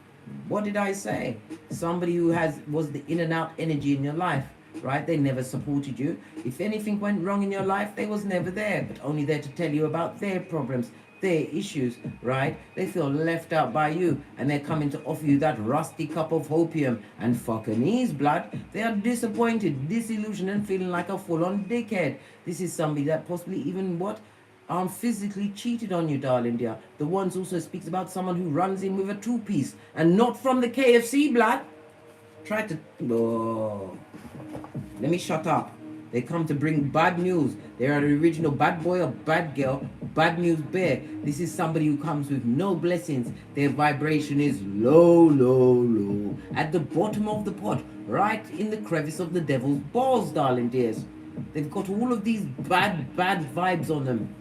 What did I say? Somebody who was the in and out energy in your life, right? They never supported you. If anything went wrong in your life, they was never there, but only there to tell you about their problems, their issues, right? They feel left out by you, and they're coming to offer you that rusty cup of opium and fucking ease, blood. They are disappointed, disillusioned, and feeling like a full-on dickhead. This is somebody that possibly even what? Physically cheated on you, darling dear. The ones also speaks about someone who runs in with a 2-piece and not from the KFC, blood. Try to... Oh. Let me shut up. They come to bring bad news. They are the original bad boy or bad girl, bad news bear. This is somebody who comes with no blessings. Their vibration is low, low, low. At the bottom of the pot, right in the crevice of the devil's balls, darling dears. They've got all of these bad vibes on them.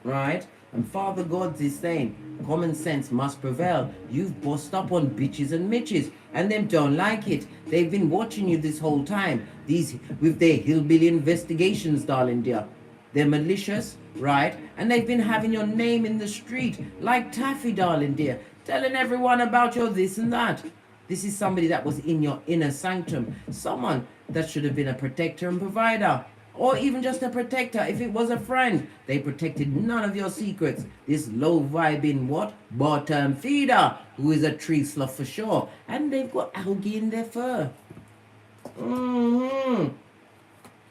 Right? And Father God is saying, Common sense must prevail. You've bossed up on bitches and mitches, and them don't like it. They've been watching you this whole time. These with their hillbilly investigations, darling dear. They're malicious, right? And they've been having your name in the street like taffy, darling dear, telling everyone about your this and that. This is somebody that was in your inner sanctum. Someone that should have been a protector and provider. Or even just a protector if it was a friend. They protected none of your secrets. This low vibing what? Bottom feeder, who is a tree sloth for sure. And they've got algae in their fur.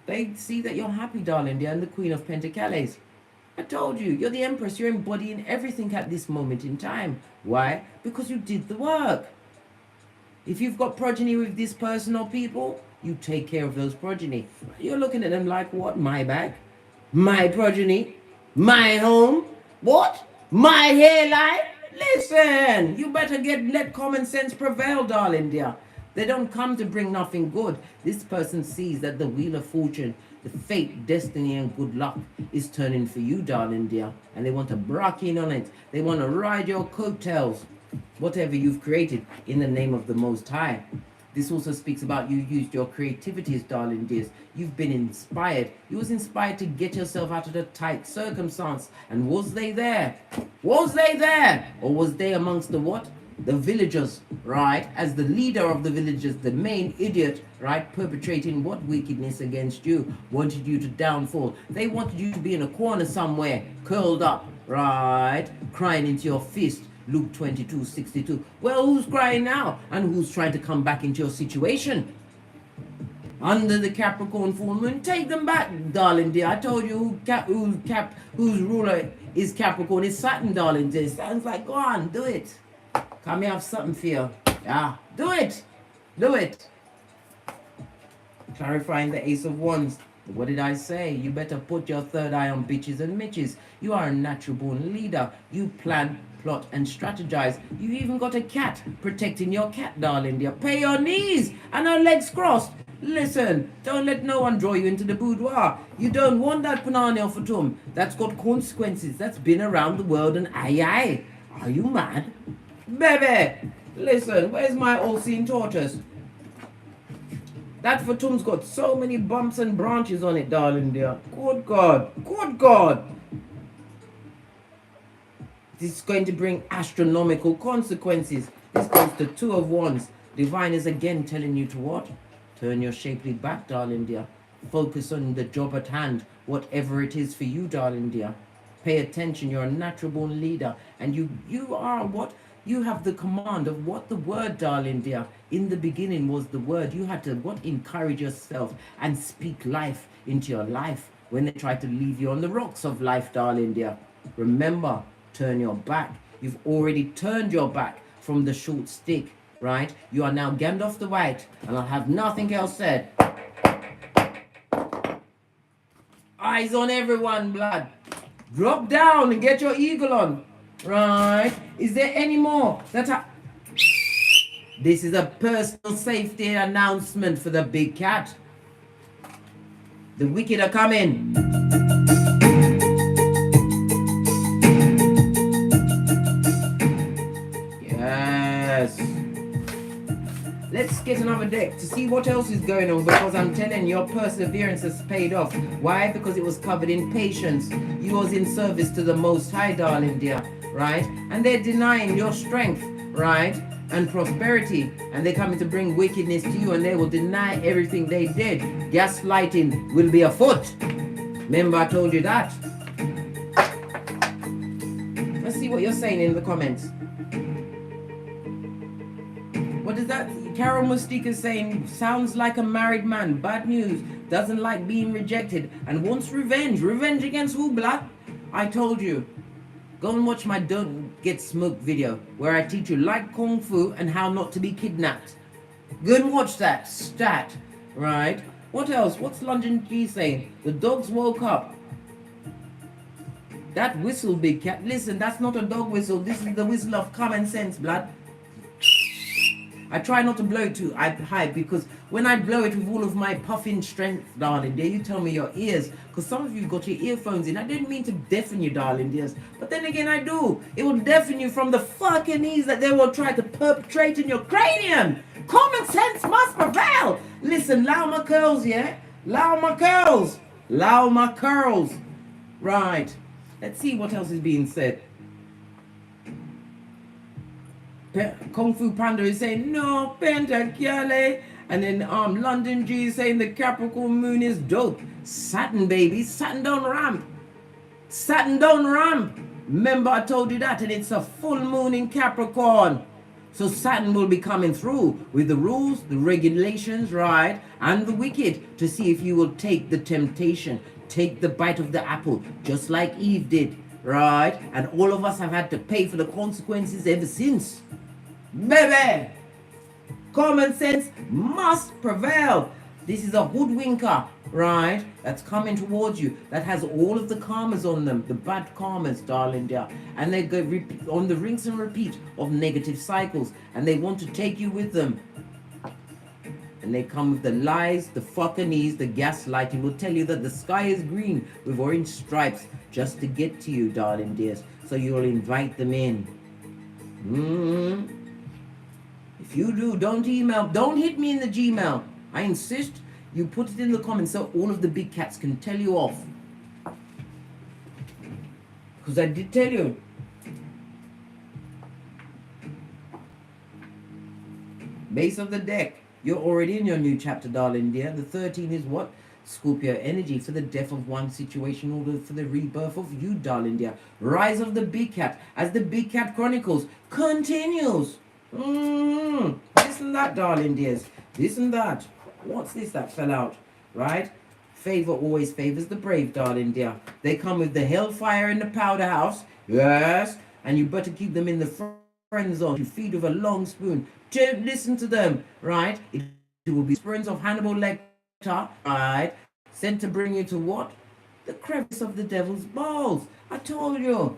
They see that you're happy, darling dear, and the Queen of Pentacles. I told you, you're the Empress. You're embodying everything at this moment in time. Why? Because you did the work. If you've got progeny with this person or people, you take care of those progeny. You're looking at them like, what? My bag? My progeny? My home? What? My hairline? Listen, you better let common sense prevail, darling dear. They don't come to bring nothing good. This person sees that the wheel of fortune, the fate, destiny, and good luck is turning for you, darling dear. And they want to brack in on it. They want to ride your coattails. Whatever you've created in the name of the Most High. This also speaks about you used your creativities, darling dears. You've been inspired. You was inspired to get yourself out of the tight circumstance. And was they there? Was they there? Or was they amongst the what? The villagers, right? As the leader of the villagers, the main idiot, right? Perpetrating what wickedness against you? Wanted you to downfall. They wanted you to be in a corner somewhere, curled up, right? Crying into your fist. Luke 22:62. Well, who's crying now? And who's trying to come back into your situation? Under the Capricorn full moon, take them back, darling dear. I told you whose ruler is Capricorn is Saturn, darling dear. Sounds like, go on, do it. Come here, have something for you. Yeah, do it. Do it. Clarifying the Ace of Wands. What did I say? You better put your third eye on bitches and mitches. You are a natural born leader. You plan, plot, and strategize. You even got a cat protecting your cat, darling dear. Pay your knees and her legs crossed. Listen, don't let no one draw you into the boudoir. You don't want that banana for Tom. That's got consequences. That's been around the world and aye. Are you mad? Baby, listen, where's my all-seeing tortoise? That Fatum's got so many bumps and branches on it, darling dear. Good God. Good God. This is going to bring astronomical consequences. This goes to Two of Wands. Divine is again telling you to what? Turn your shapely back, darling dear. Focus on the job at hand, whatever it is for you, darling dear. Pay attention. You're a natural born leader. And you are what? You have the command of what the word, darling dear. In the beginning was the word. You had to what? Encourage yourself and speak life into your life when they try to leave you on the rocks of life, darling dear. Remember, turn your back. You've already turned your back from the short stick, right? You are now Gandalf the White, and I'll have nothing else said. Eyes on everyone, blood. Drop down and get your eagle on. Right? Is there any more that This is a personal safety announcement for the big cat. The wicked are coming. Yes. Let's get another deck to see what else is going on, because I'm telling you, your perseverance has paid off. Why? Because it was covered in patience. You was in service to the Most High, darling dear, right? And they're denying your strength, right? And prosperity, and they're coming to bring wickedness to you, and they will deny everything they did. Gaslighting will be afoot. Remember I told you that. Let's see what you're saying in the comments. What is that? Carol Mystique is saying, sounds like a married man. Bad news. Doesn't like being rejected and wants revenge. Revenge against who, blood? I told you. Go and watch my Don't Get Smoked video, where I teach you like Kung Fu and how not to be kidnapped. Go and watch that. Stat. Right? What else? What's London G saying? The dogs woke up. That whistle, big cat. Listen, that's not a dog whistle. This is the whistle of common sense, blood. I try not to blow it too high, because when I blow it with all of my puffing strength, darling dear, you tell me your ears, because some of you got your earphones in. I didn't mean to deafen you, darling dears, but then again I do. It will deafen you from the fucking ease that they will try to perpetrate in your cranium. Common sense must prevail. Listen, allow my curls, yeah? Allow my curls. Allow my curls. Right. Let's see what else is being said. Kung Fu Panda is saying, no, Pentakiale. And then London G is saying the Capricorn moon is dope. Saturn, baby. Saturn don't ramp. Saturn don't ramp. Remember I told you that, and it's a full moon in Capricorn. So Saturn will be coming through with the rules, the regulations, right, and the wicked, to see if you will take the temptation, take the bite of the apple, just like Eve did, right? And all of us have had to pay for the consequences ever since. Baby, common sense must prevail. This is a hoodwinker, right, that's coming towards you, that has all of the karmas on them, the bad karmas, darling dear, and they go on the rinse and repeat of negative cycles, and they want to take you with them. And they come with the lies, the fuckinese, the gaslighting, will tell you that the sky is green with orange stripes just to get to you, darling dears, so you'll invite them in. If you do, don't email, don't hit me in the Gmail. I insist you put it in the comments so all of the big cats can tell you off. Because I did tell you. Base of the deck. You're already in your new chapter, darling dear. The 13 is what? Scorpio energy for the death of one situation, or for the rebirth of you, darling dear. Rise of the big cat as the big cat chronicles continues. This and that, darling dears. This and that. What's this that fell out? Right? Favor always favors the brave, darling dear. They come with the hellfire in the powder house. Yes. And you better keep them in the friend zone. You feed with a long spoon. Don't listen to them. Right? It will be spurns of Hannibal Lecter. Right? Sent to bring you to what? The crevice of the devil's balls. I told you.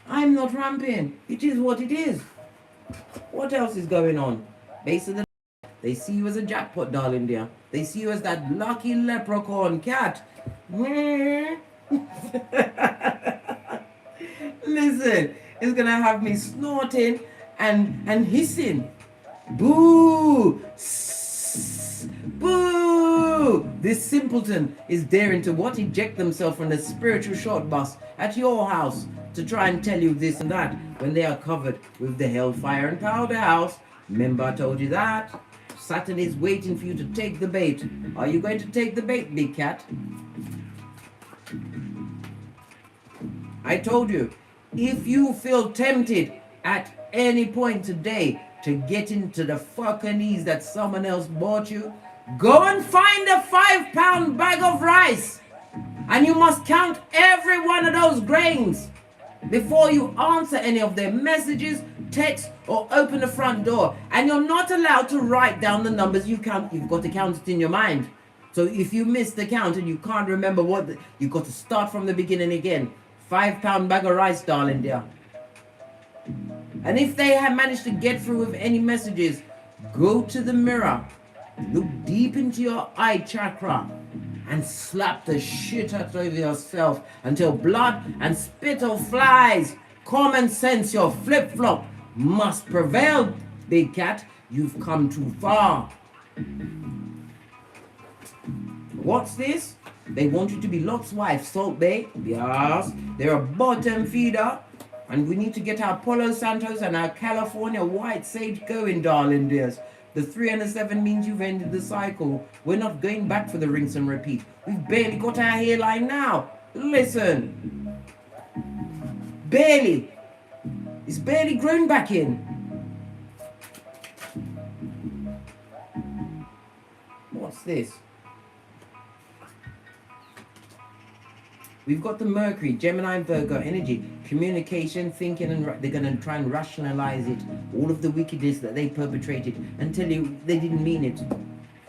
I'm not ramping. It is what it is. What else is going on? Base of the... They see you as a jackpot, darling dear. They see you as that lucky leprechaun cat. Listen, it's gonna have me snorting and hissing. Boo! Boo! This simpleton is daring to what? Eject themselves from the spiritual short bus at your house to try and tell you this and that when they are covered with the hellfire and powder house. Remember I told you that? Saturn is waiting for you to take the bait. Are you going to take the bait, big cat? I told you, if you feel tempted at any point today to get into the fucking ease that someone else bought you, go and find a 5-pound bag of rice. And you must count every one of those grains before you answer any of their messages, text, or open the front door. And you're not allowed to write down the numbers you count. You've got to count it in your mind. So if you miss the count and you can't remember you've got to start from the beginning again. 5-pound bag of rice, darling dear. And if they have managed to get through with any messages, go to the mirror, look deep into your eye chakra, and slap the shit out of yourself until blood and spittle flies. Common sense, your flip-flop must prevail, big cat. You've come too far. What's this? They want you to be Lot's wife, Salt Bay. Yes, they're a bottom feeder. And we need to get our Palo Santos and our California white sage going, darling dears. The 3 and the 7 means you've ended the cycle. We're not going back for the rinse and repeat. We've barely got our hairline now. Listen. Barely. It's barely grown back in. What's this? We've got the Mercury, Gemini and Virgo energy, communication, thinking, and they're going to try and rationalize it. All of the wickedness that they perpetrated and tell you they didn't mean it.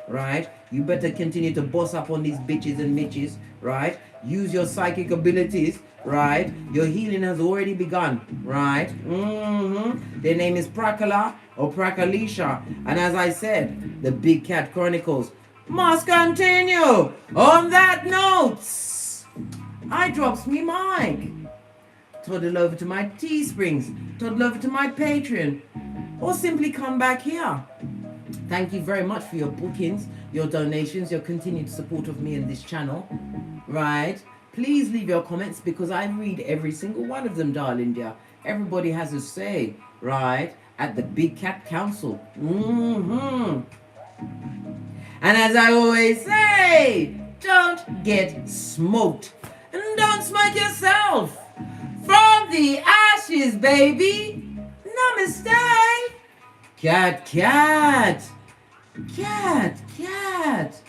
Right? You better continue to boss up on these bitches and mitches. Right? use your psychic abilities, right? Your healing has already begun, right? Their name is Prakala or Prakalisha. And as I said, the Big Cat Chronicles must continue. On that note, I drops me mic. Toddle over to my Teesprings, toddle over to my Patreon, or simply come back here. Thank you very much for your bookings, your donations, your continued support of me and this channel, right? Please leave your comments because I read every single one of them, darling dear. Everybody has a say, right? At the Big Cat Council. And as I always say, don't get smoked. And don't smoke yourself. From the ashes, baby. Namaste. Cat, cat. Cat, cat.